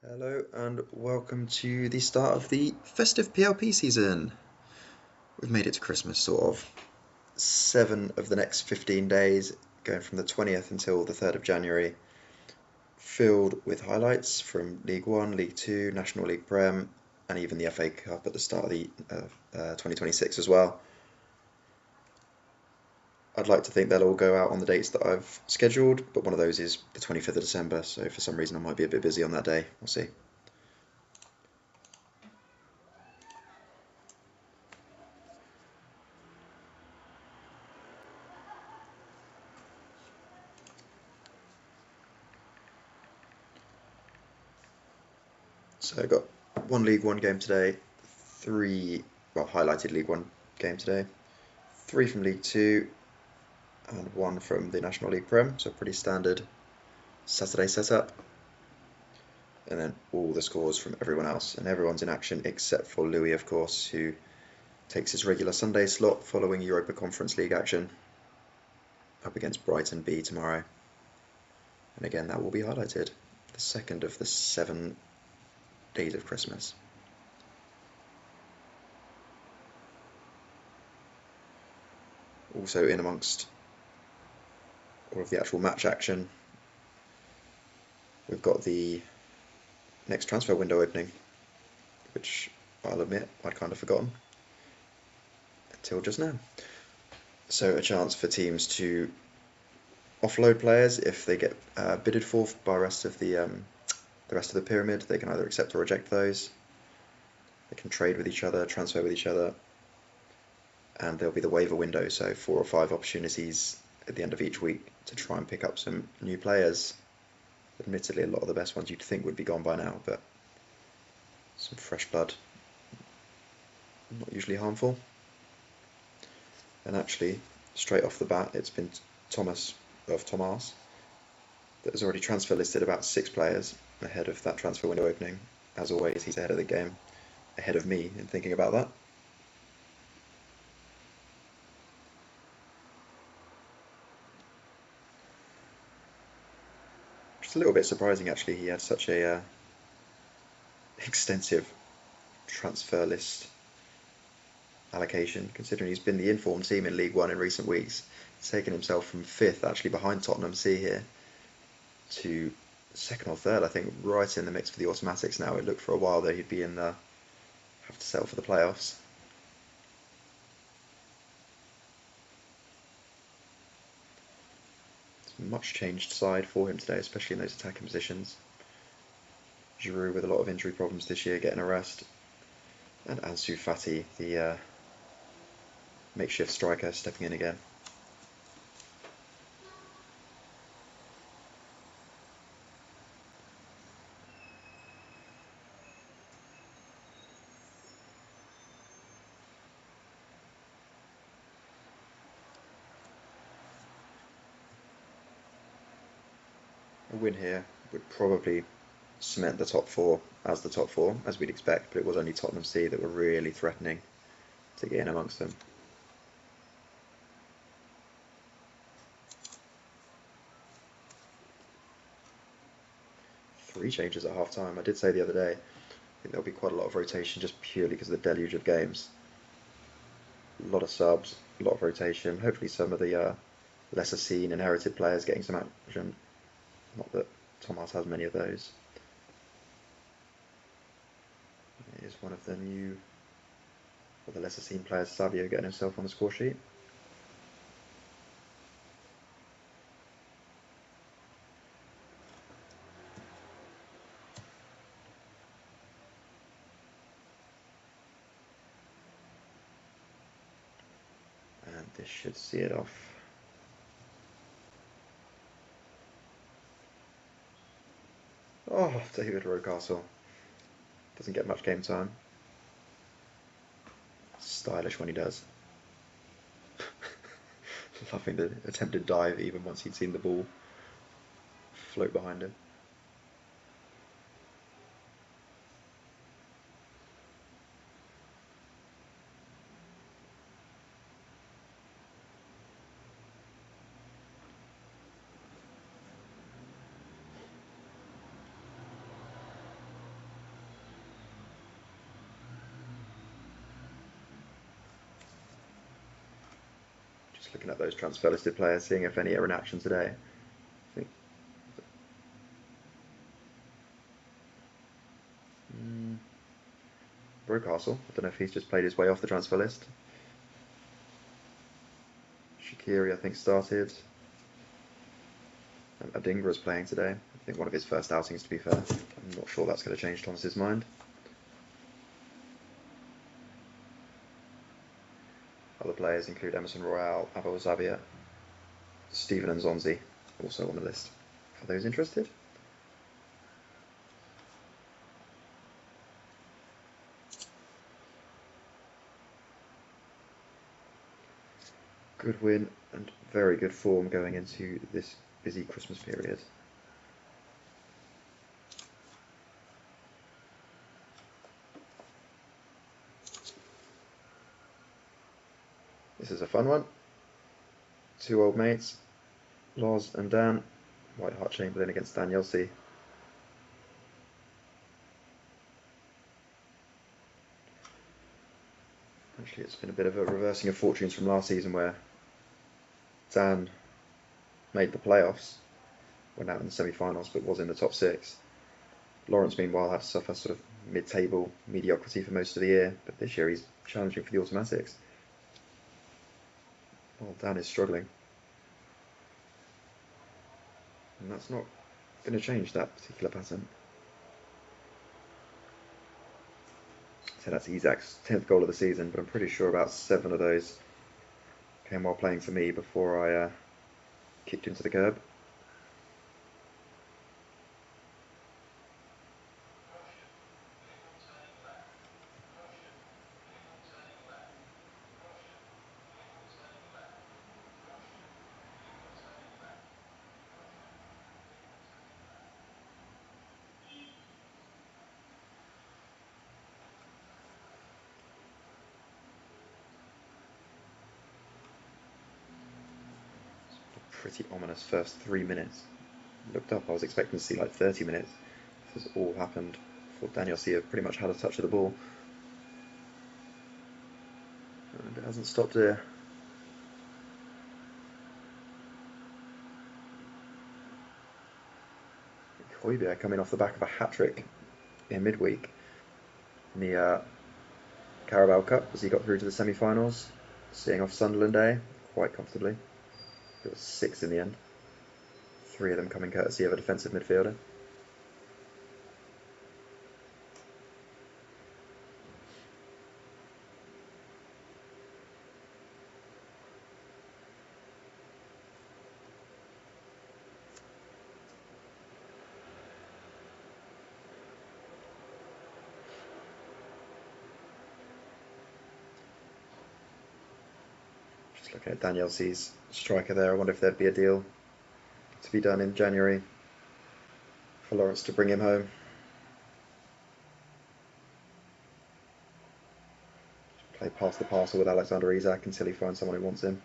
Hello and welcome to the start of the festive PLP season. We've made it to Christmas, sort of. 7 of the next 15 days, going from the 20th until the 3rd of January, filled with highlights from League 1, League 2, National League Prem, and even the FA Cup at the start of the 2026 as well. I'd like to think they'll all go out on the dates that I've scheduled, but one of those is the 25th of December, so for some reason I might be a bit busy on that day. We'll see. So I got one League 1 game today, highlighted League 1 game today, 3 from League 2, and 1 from the National League Prem, so pretty standard Saturday setup. And then all the scores from everyone else, and everyone's in action except for Louis, of course, who takes his regular Sunday slot following Europa Conference League action, up against Brighton B tomorrow. And again, that will be highlighted, the second of the 7 days of Christmas. Also in amongst all of the actual match action, we've got the next transfer window opening, which I'll admit I'd kind of forgotten until just now. So a chance for teams to offload players if they get bidded for by the rest of the pyramid. They can either accept or reject those. They can trade with each other, transfer with each other, and there'll be the waiver window, so 4 or 5 opportunities at the end of each week to try and pick up some new players. Admittedly, a lot of the best ones you'd think would be gone by now, but some fresh blood, not usually harmful. And actually, straight off the bat, it's been Thomas of Thomarse that has already transfer listed about 6 players ahead of that transfer window opening. As always, he's ahead of the game, ahead of me in thinking about that. It's a little bit surprising, actually. He had such a extensive transfer list allocation, considering he's been the informed team in League 1 in recent weeks. He's taken himself from 5th, actually behind Tottenham C here, to 2nd or 3rd, I think, right in the mix for the automatics now. It looked for a while that he'd be in the have to settle for the playoffs. Much changed side for him today, especially in those attacking positions. Giroud with a lot of injury problems this year getting a rest, and Ansu Fati, the makeshift striker, stepping in again. A win here would probably cement the top 4 as the top 4, as we'd expect, but it was only Tottenham C that were really threatening to get in amongst them. Three changes at half time. I did say the other day, I think there'll be quite a lot of rotation just purely because of the deluge of games. A lot of subs, a lot of rotation. Hopefully some of the lesser seen inherited players getting some action. Not that Thomas has many of those. It is one of the new, or the lesser seen players, Savio, getting himself on the score sheet. And this should see it off. Oh, David Rocastle. Doesn't get much game time. Stylish when he does. Loving the attempted dive even once he'd seen the ball float behind him. Just looking at those transfer listed players, seeing if any are in action today. I think Brocastle, I don't know if he's just played his way off the transfer list. Shaqiri, I think, started. Adingra's playing today. I think one of his first outings, to be fair. I'm not sure that's going to change Thomas's mind. Other players include Emerson Royale, Abel Xavier, Stephen and Zonzi, also on the list. For those interested. Good win and very good form going into this busy Christmas period. This is a fun one. Two old mates, Loz and Dan. Hart Chamberlain against Danielsea. Actually, it's been a bit of a reversing of fortunes from last season where Dan made the playoffs, went out in the semi-finals, but was in the top six. Lawrence, meanwhile, had to suffer sort of mid-table mediocrity for most of the year, but this year he's challenging for the automatics. Well, Dan is struggling. And that's not going to change that particular pattern. So that's Isak's 10th goal of the season, but I'm pretty sure about 7 of those came while playing for me before I kicked into the curb. Pretty ominous first 3 minutes. Looked up, I was expecting to see like 30 minutes. This has all happened before Danielsea have pretty much had a touch of the ball. And it hasn't stopped here. Højbjerg coming off the back of a hat-trick in midweek in the Carabao Cup as he got through to the semi-finals, seeing off Sunderland A quite comfortably. It was 6 in the end. 3 of them coming courtesy of a defensive midfielder. Just looking at Danielsea's striker there, I wonder if there'd be a deal to be done in January for Lawrence to bring him home. Play past the parcel with Alexander Isak until he finds someone who wants him.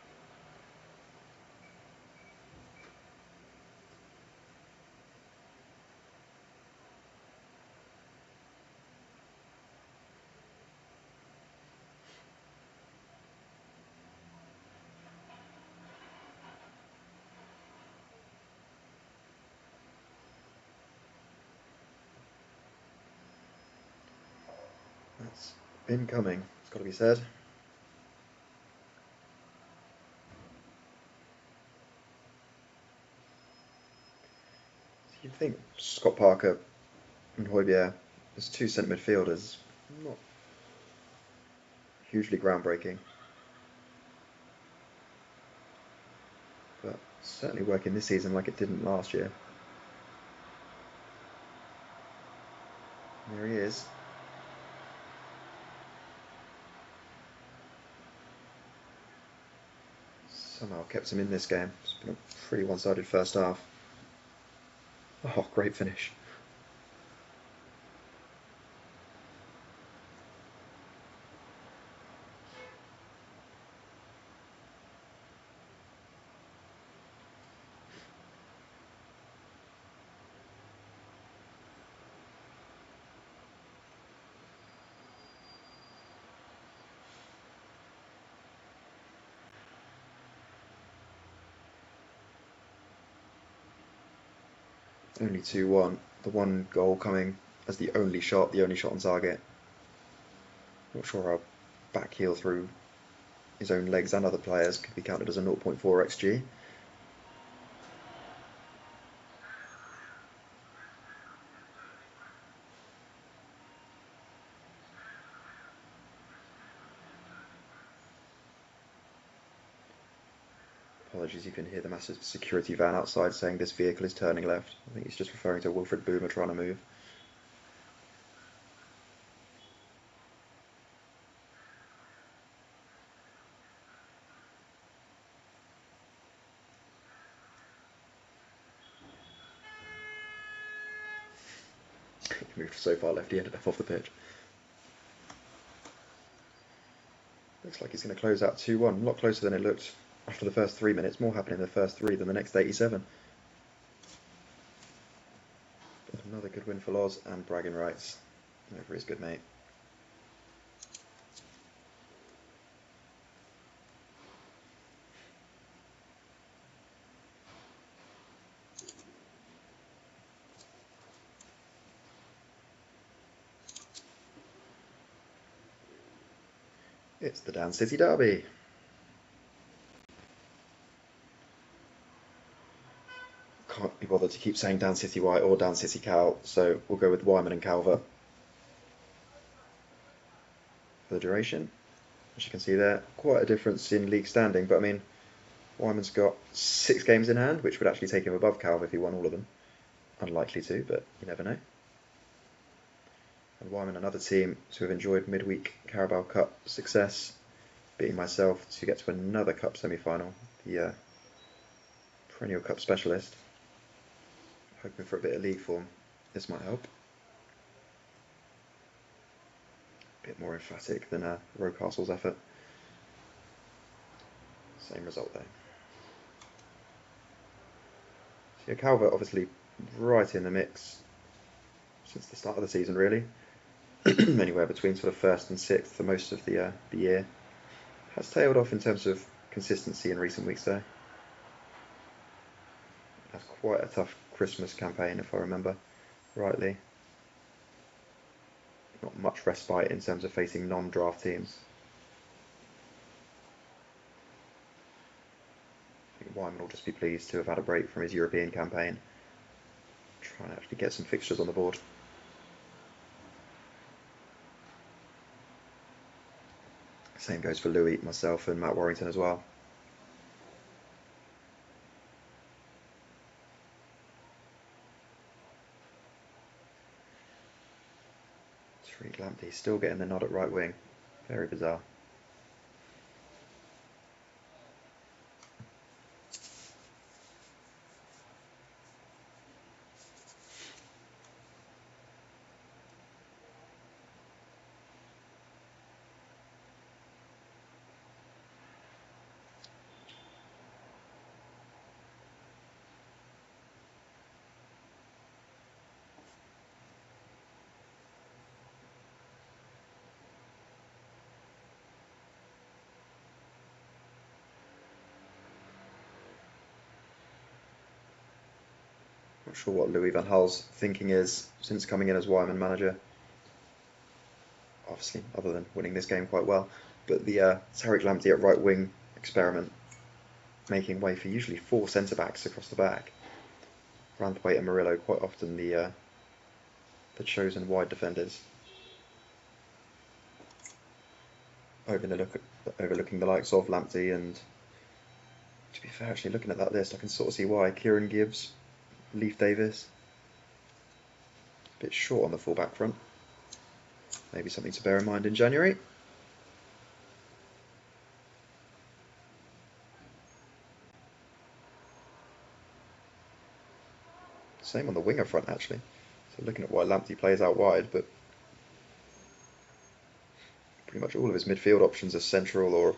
That's been coming, it's got to be said. You'd think Scott Parker and Højbjerg as 2 centre midfielders, not hugely groundbreaking, but certainly working this season like it didn't last year. There he is. Somehow kept him in this game. It's been a pretty one-sided first half. Oh, great finish. Only 2-1. The one goal coming as the only shot on target. Not sure how back heel through his own legs and other players could be counted as a 0.4 xg. Apologies, you can hear the massive security van outside saying this vehicle is turning left. I think he's just referring to Wilfred Boomer trying to move. He moved so far left he ended up off the pitch. Looks like he's going to close out 2-1. A lot closer than it looked after the first 3 minutes. More happening in the first 3 than the next 87. But another good win for Loz and bragging rights over his good mate. It's the Dan City derby. Can't be bothered to keep saying Dan City White or Dan City Cal, so we'll go with Wyman and Calvert for the duration. As you can see there, quite a difference in league standing, but I mean, Wyman's got 6 games in hand, which would actually take him above Calvert if he won all of them. Unlikely to, but you never know. And Wyman, another team to have enjoyed midweek Carabao Cup success, beating myself to get to another Cup semi-final, the perennial Cup specialist. Hoping for a bit of league form. This might help. A bit more emphatic than Rocastle's effort. Same result there. So yeah, Calvert obviously right in the mix since the start of the season, really. Anywhere between sort of 1st and 6th for most of the year. Has tailed off in terms of consistency in recent weeks though. Has quite a tough Christmas campaign if I remember rightly. Not much respite in terms of facing non-draft teams. I think Wyman will just be pleased to have had a break from his European campaign. Trying to actually get some fixtures on the board. Same goes for Louis, myself and Matt Warrington as well. Tariq Lamptey still getting the nod at right wing. Very bizarre. Not sure what Louis van Gaal's thinking is since coming in as Wyman manager. Obviously, other than winning this game quite well. But the Tariq Lamptey at right wing experiment, making way for usually 4 centre-backs across the back. Ranthwaite and Murillo quite often the chosen wide defenders. Overlooking the likes of Lamptey, and to be fair, actually looking at that list, I can sort of see why. Kieran Gibbs, Leif Davis, a bit short on the full-back front. Maybe something to bear in mind in January. Same on the winger front, actually. So looking at why Lamptey plays out wide, but pretty much all of his midfield options are central or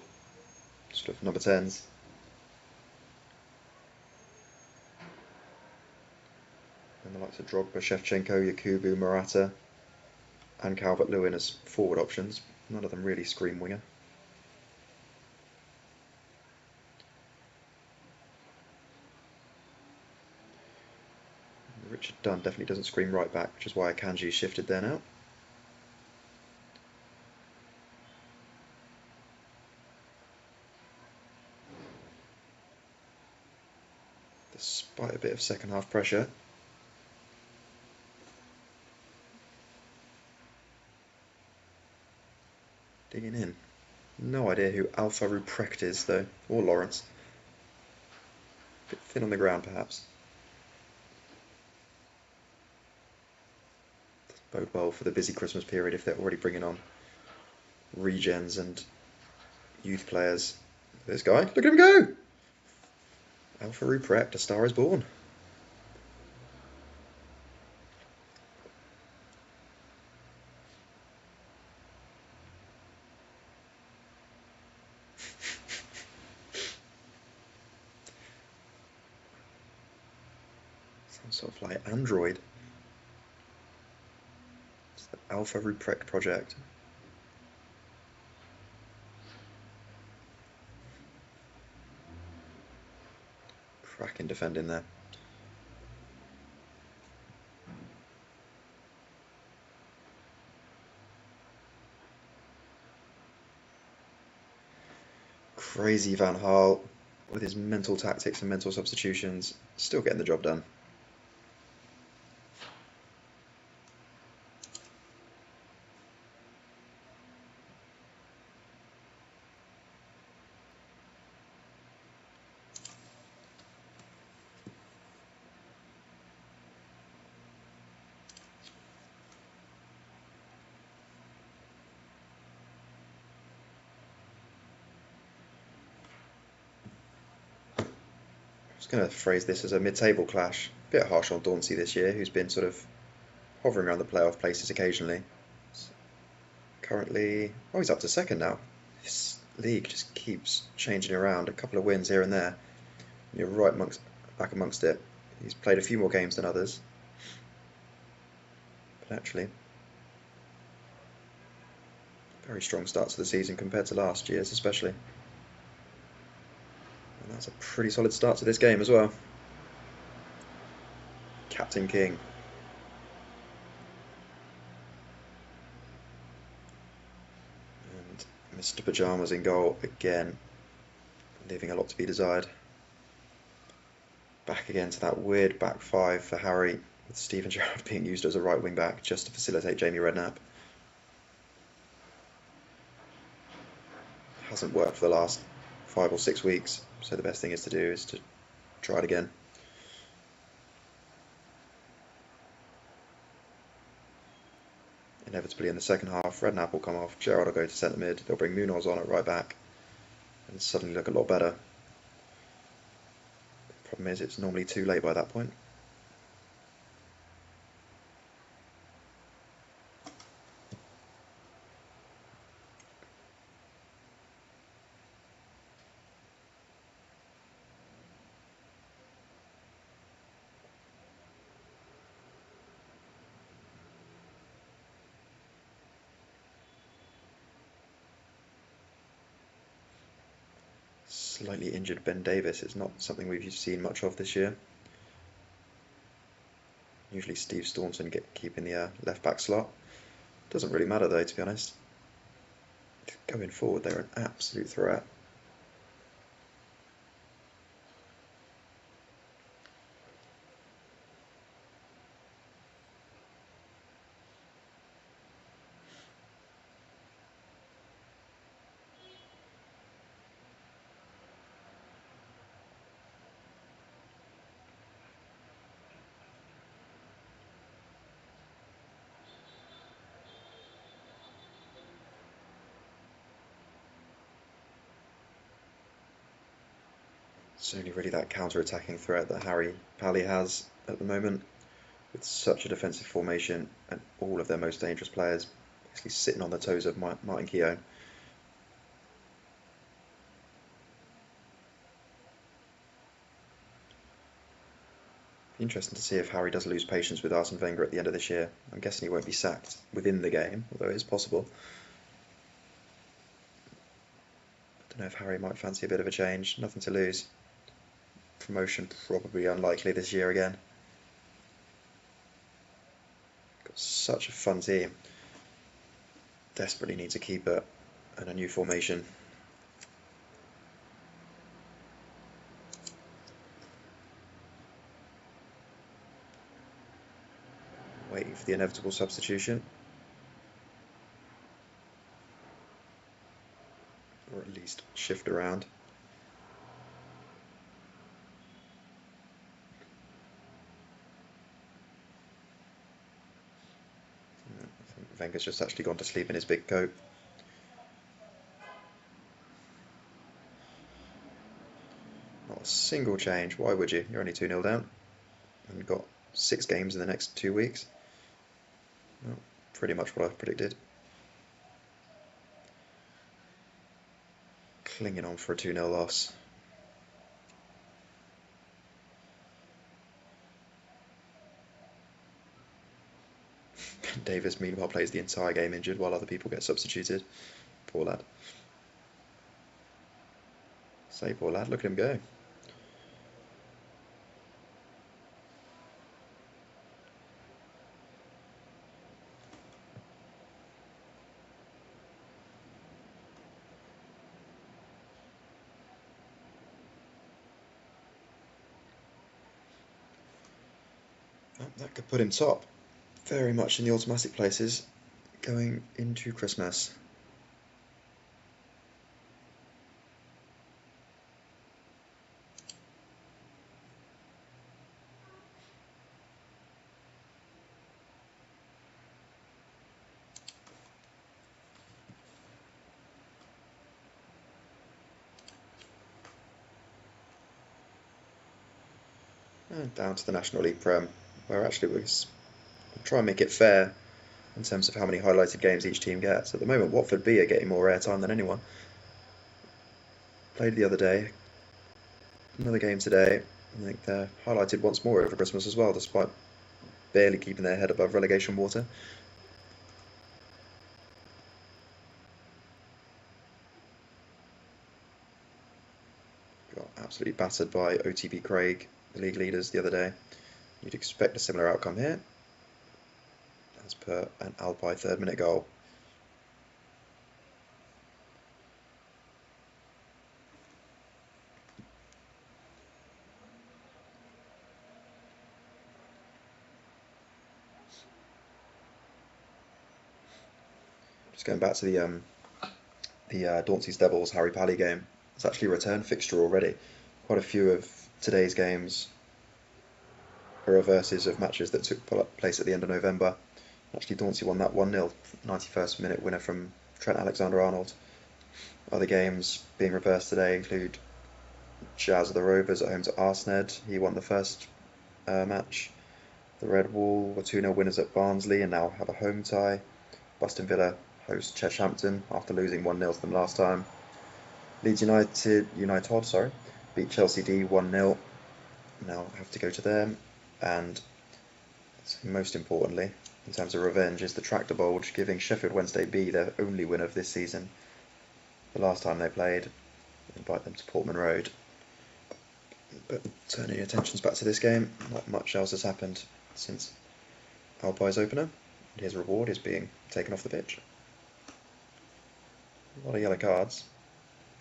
sort of number 10s. And the likes of Drogba, Shevchenko, Yakubu, Morata, and Calvert-Lewin as forward options. None of them really scream winger. Richard Dunn definitely doesn't scream right back, which is why Akanji shifted there now. Despite a bit of second half pressure. Digging in. No idea who Alpha Ruprecht is though, or Lawrence. A bit thin on the ground perhaps. Doesn't bode well for the busy Christmas period if they're already bringing on regens and youth players. This guy, look at him go! Alpha Ruprecht, a star is born. Some sort of like android. It's the Alpha Ruprecht project. Cracking defending there. Crazy Van Gaal with his mental tactics and mental substitutions, still getting the job done. I was going to phrase this as a mid-table clash. A bit harsh on Dauncey this year, who's been sort of hovering around the playoff places occasionally. Currently, oh, he's up to second now. This league just keeps changing around. A couple of wins here and there. You're right back amongst it. He's played a few more games than others. But actually, very strong start to the season compared to last year's especially. And that's a pretty solid start to this game as well. Captain King. And Mr. Pyjamas in goal again, leaving a lot to be desired. Back again to that weird back five for Harry, with Steven Gerrard being used as a right wing back just to facilitate Jamie Redknapp. Hasn't worked for the last 5 or 6 weeks, so the best thing is to do is to try it again. Inevitably in the second half, Redknapp will come off, Gerrard will go to centre mid, they'll bring Munoz on at right back and suddenly look a lot better. The problem is it's normally too late by that point. Slightly injured Ben Davis is not something we've seen much of this year. Usually Steve Staunton keeping the left back slot. Doesn't really matter though, to be honest. Going forward, they're an absolute threat. It's only really that counter-attacking threat that Harry Pally has at the moment, with such a defensive formation and all of their most dangerous players basically sitting on the toes of Martin Keown. Interesting to see if Harry does lose patience with Arsene Wenger at the end of this year. I'm guessing he won't be sacked within the game, although it is possible. I don't know if Harry might fancy a bit of a change. Nothing to lose. Promotion probably unlikely this year again. Such a fun team. Desperately needs a keeper and a new formation. Waiting for the inevitable substitution. Or at least shift around. I think Wenger's just actually gone to sleep in his big coat. Not a single change. Why would you? You're only 2-0 down. And you've got 6 games in the next 2 weeks. Well, pretty much what I predicted. Clinging on for a 2-0 loss. Davis, meanwhile, plays the entire game injured while other people get substituted. Poor lad. Say, poor lad, look at him go. Oh, that could put him top. Very much in the automatic places going into Christmas. And down to the National League Prem, where actually we'll try and make it fair in terms of how many highlighted games each team gets. At the moment, Watford B are getting more airtime than anyone. Played the other day, another game today. I think they're highlighted once more over Christmas as well, despite barely keeping their head above relegation water. Got absolutely battered by OTB Craig, the league leaders, the other day. You'd expect a similar outcome here, as per an Alpine 3rd-minute goal. Just going back to the Dauncey's Devils Harry Pally game. It's actually a return fixture already. Quite a few of today's games are reverses of matches that took place at the end of November. Actually, Dauncey won that 1-0, 91st minute winner from Trent Alexander-Arnold. Other games being reversed today include Jazz of the Rovers at home to Arsened. He won the first match. The Red Whall were 2-0 winners at Barnsley and now have a home tie. Bustin Villa host Cheshampton after losing 1-0 to them last time. Leeds UniTodd beat Chelsea D 1-0. Now have to go to them. And most importantly, in terms of revenge, is the tractor Bolge, giving Sheffield Wednesday B their only win of this season. The last time they played, invite them to Portman Road. But turning your attentions back to this game, not much else has happened since Alpine's opener. His reward is being taken off the pitch. A lot of yellow cards,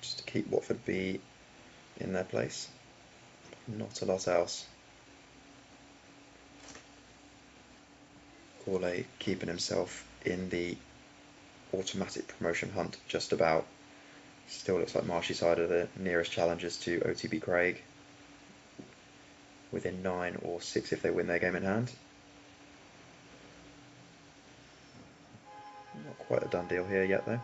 just to keep Watford B in their place. Not a lot else. Gourlay keeping himself in the automatic promotion hunt just about. Still looks like Marshyside are the nearest challengers to OTB Craig, within 9 or 6 if they win their game in hand. Not quite a done deal here yet though.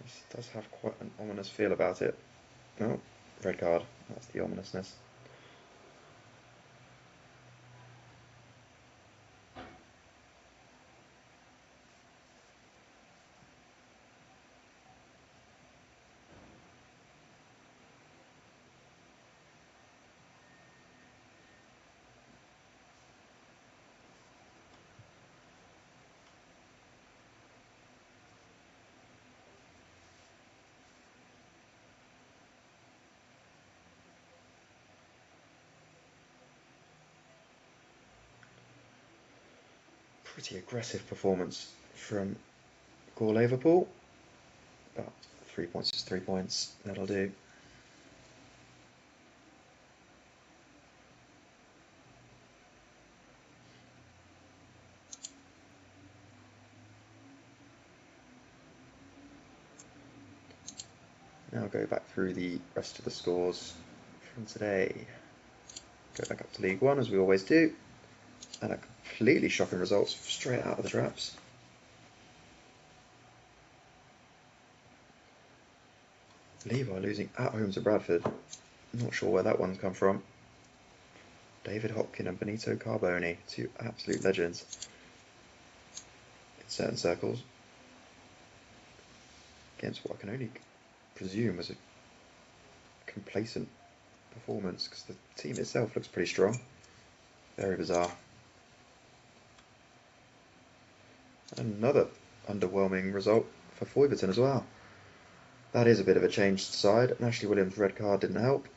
This does have quite an ominous feel about it. Oh, red card. That's the ominousness. Pretty aggressive performance from Gourlayverpool, but 3 points is 3 points, that'll do. Now go back through the rest of the scores from today. Go back up to League One as we always do, and a completely shocking results straight out of the traps. Levi losing at home to Bradford. Not sure where that one's come from. David Hopkin and Benito Carboni, two absolute legends in certain circles, against what I can only presume was a complacent performance, because the team itself looks pretty strong. Very bizarre. Another underwhelming result for Foyverton as well. That is a bit of a changed side, and Ashley Williams' red card didn't help.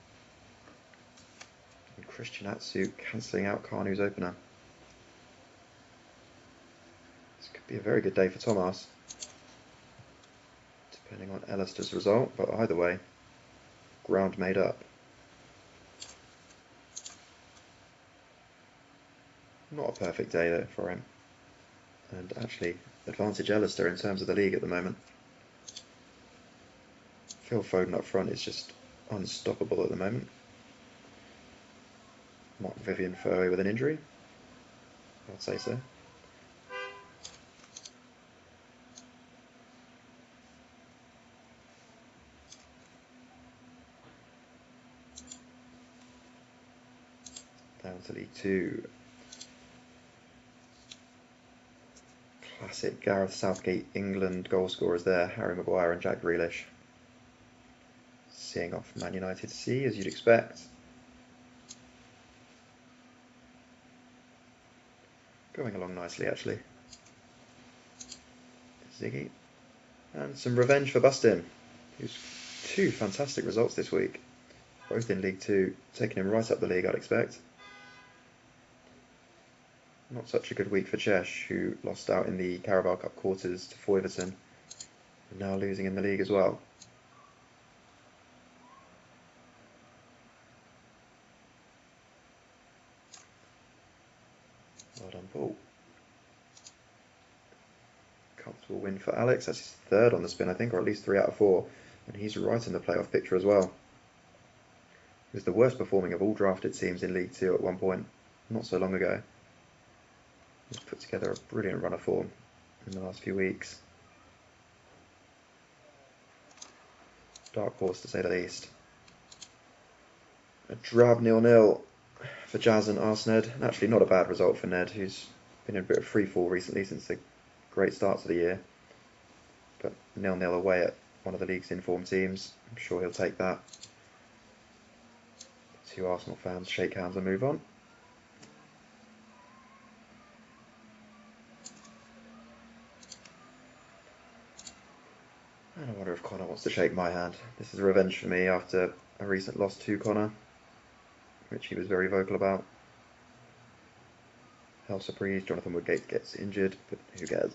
And Christian Atsu cancelling out Kanu's opener. This could be a very good day for Thomarse, depending on Ellister's result, but either way, ground made up. Not a perfect day though for him, and actually advantage Ellister in terms of the league at the moment. Phil Foden up front is just unstoppable at the moment. Not Vivian Furley with an injury, I'd say so. Down to League Two. Classic Gareth Southgate England goal scorers there, Harry Maguire and Jack Grealish. Seeing off Man Utd C as you'd expect. Going along nicely actually. Ziggy. And some revenge for Bustin, who's two fantastic results this week. Both in League Two, taking him right up the league I'd expect. Not such a good week for Cheshampton, who lost out in the Carabao Cup quarters to Foyverton, and now losing in the league as well. Well done, Paul. Comfortable win for Alex. That's his third on the spin, I think, or at least 3 out of 4. And he's right in the playoff picture as well. He was the worst performing of all drafted teams in League Two at one point, not so long ago. He's put together a brilliant run of form in the last few weeks. Dark horse to say the least. A drab 0-0 for Jazz and Arsened. And actually not a bad result for Ned, who's been in a bit of free fall recently since the great starts of the year. But 0-0 away at one of the league's informed teams. I'm sure he'll take that. Two Arsenal fans shake hands and move on. And I wonder if Connor wants to shake my hand. This is a revenge for me after a recent loss to Connor, which he was very vocal about. Hell surprise, Jonathan Woodgate gets injured, but who cares?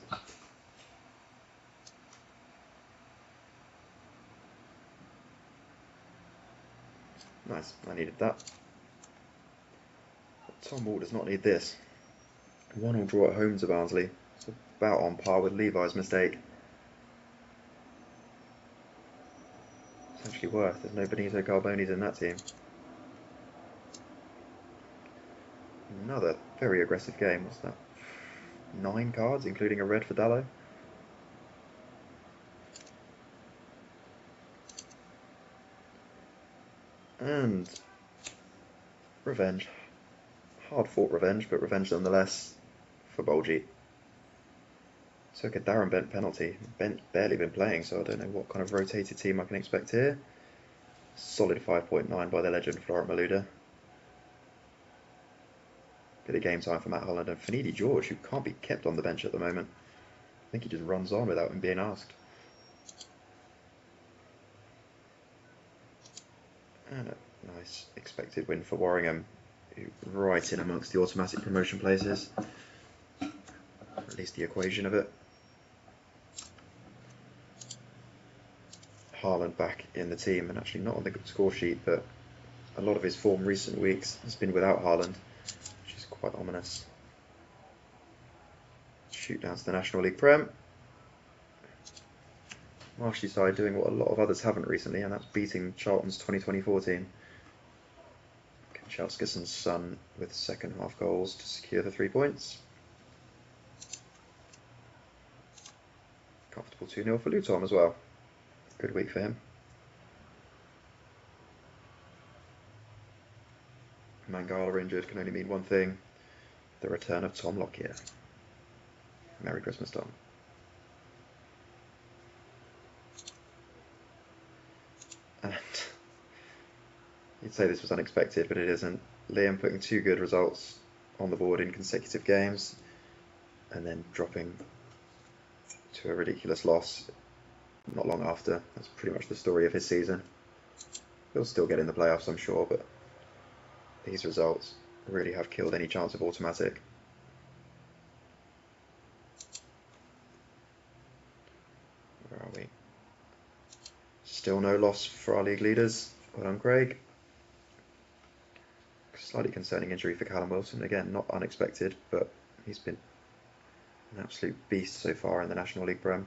Nice, I needed that. But Tom Wall does not need this. 1-1 draw at home to Barnsley. It's about on par with Levi's mistake. It's actually worse. There's no Benito Carboni's in that team. Another very aggressive game. What's that? 9 cards, including a red for Dallo. And revenge. Hard fought revenge, but revenge nonetheless for Bolge. Took a Darren Bent penalty. Bent barely been playing, so I don't know what kind of rotated team I can expect here. Solid 5.9 by the legend Florent Malouda. Bit of game time for Matt Holland and Finidi George, who can't be kept on the bench at the moment. I think he just runs on without him being asked. And a nice expected win for Warringham, who right in amongst the automatic promotion places. at least the equation of it. Haaland back in the team, and actually not on the score sheet, but a lot of his form recent weeks has been without Haaland, which is quite ominous. Shoot down to the National League Prem. Marshyside doing what a lot of others haven't recently, and that's beating Charlton's 2024 team. Cheshamton's son with second half goals to secure the 3 points. Comfortable 2-0 for Luton as well. Good week for him. Mangala injured can only mean one thing: the return of Tom Lockyer. Merry Christmas, Tom. And you'd say this was unexpected, but it isn't. Liam putting 2 good results on the board in consecutive games, and then dropping to a ridiculous loss not long after. That's pretty much the story of his season. He'll still get in the playoffs, I'm sure, but these results really have killed any chance of automatic. Where are we? Still no loss for our league leaders. Well done, Craig. Slightly concerning injury for Callum Wilson. Again, not unexpected, but he's been an absolute beast so far in the National League Prem.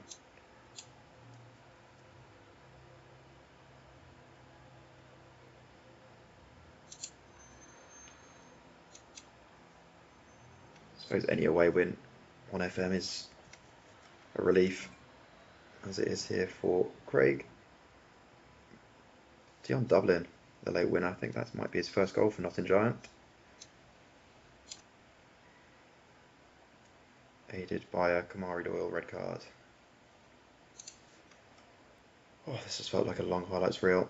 I suppose any away win on FM is a relief, as it is here for Craig. Dion Dublin, the late winner. I think that might be his first goal for Nottingham Giant. Aided by a Kamari Doyle red card. Oh, this has felt like a long highlights reel.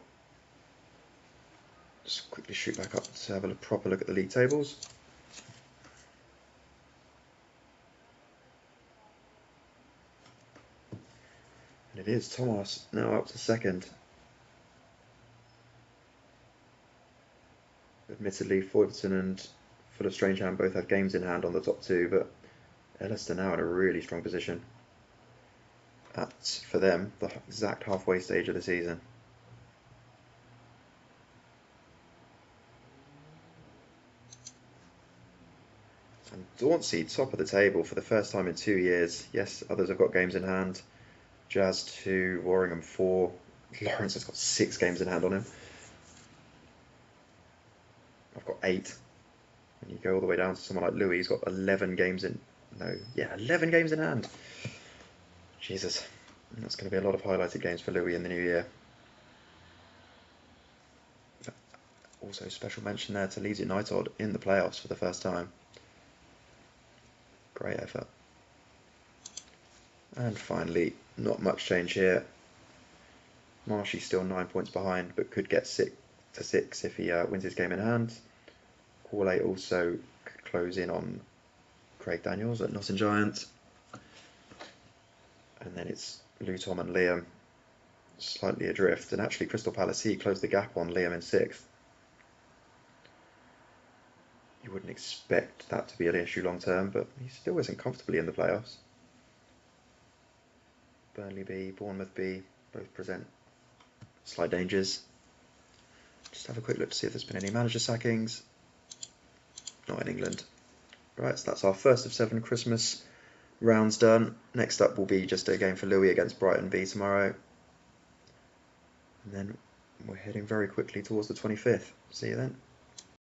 Just quickly shoot back up to have a proper look at the league tables. And it is Thomarse now up to second. Admittedly, Foyverton and FullofStrangeham both have games in hand on the top 2, but Ellister now in a really strong position at, for them, the exact halfway stage of the season. And Dauncey top of the table for the first time in 2 years. Yes, others have got games in hand. Jazz 2, Warringham 4. Lawrence has got 6 games in hand on him. I've got 8. When you go all the way down to someone like Louis, he's got 11 games in... No, yeah, 11 games in hand. Jesus. That's going to be a lot of highlighted games for Louis in the new year. Also, special mention there to Leeds UniTodd in the playoffs for the first time. Great effort. And finally, not much change here. Marshy's still 9 points behind, but could get 6 to 6 if he wins his game in hand. Gourlay also close in on Craig Daniels at Nottingham Giant. And then it's Luton and Liam slightly adrift. And actually Crystal Palace C closed the gap on Liam in 6th. You wouldn't expect that to be an issue long term, but he still isn't comfortably in the playoffs. Burnley B, Bournemouth B both present slight dangers. Just have a quick look to see if there's been any manager sackings. Not in England. Right, so that's our first of 7 Christmas rounds done. Next up will be just a game for Louis against Brighton B tomorrow. And then we're heading very quickly towards the 25th. See you then.